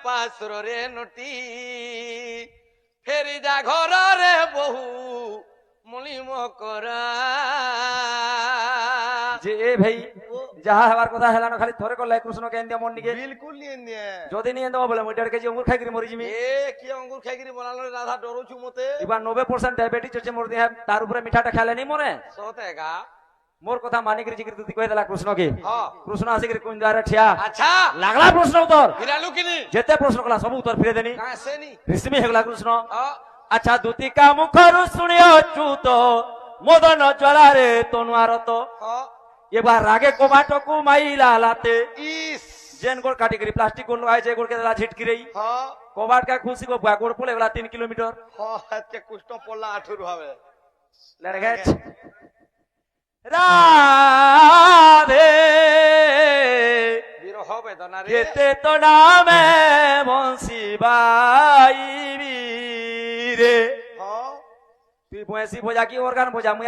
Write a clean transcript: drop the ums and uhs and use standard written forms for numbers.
পাঁচরে নটি ফেরি যা ঘর রে বহু মলিম করা যে এ ভাই যাহা হবার কথা হেলানো খালি থরে করলে কৃষ্ণ কেন দিয়া মন নিকে বিলকুল নিয়ে নিয়ে যদি নিয়ে দেবো বলে মুই 1.5 কেজি অঙ্গুর খাইকি মরি যিমি এ কি অঙ্গুর খাইকি বনালো রাধা ডরুছু মতে এবার 90% ডায়াবেটিস হচ্ছে মোর দেহে তার উপরে মিঠাটা খেলে নি মরে সতেগা মোর কথা মানি করে জিকির তুই কই দেলা কৃষ্ণকে হ্যাঁ কৃষ্ণ আসি করে কোন দ্বারা ঠিয়া আচ্ছা লাগলা প্রশ্ন উত্তর ফিরালু কিনি যেতে প্রশ্ন কলা সব উত্তর ফিরে দেনি কাছেনি ঋষিমি হেগলা কৃষ্ণ হ্যাঁ আচ্ছা দুতিকা মুখরু শুনিও চুত মদন জ্বলারে তনুয়ারত হ্যাঁ এবার রাগে কোবাটকু মাইলা লাতে ইস जेन गोड़ काटी करी प्लास्टिक गोड़ आए जे गोड़ के दला झिटकी रही হ্যাঁ कोबाट का खुशी को गोड़ पोले वाला 3 किलोमीटर হ্যাঁ আজকে কুষ্ট পড়লা 18 হবে लड़गेच राधे বিরহ বেদনা রে केते तो नामे बंसी बाई रे হ্যাঁ তুই বয়সী বোঝা কি অর্গান বোঝা মুই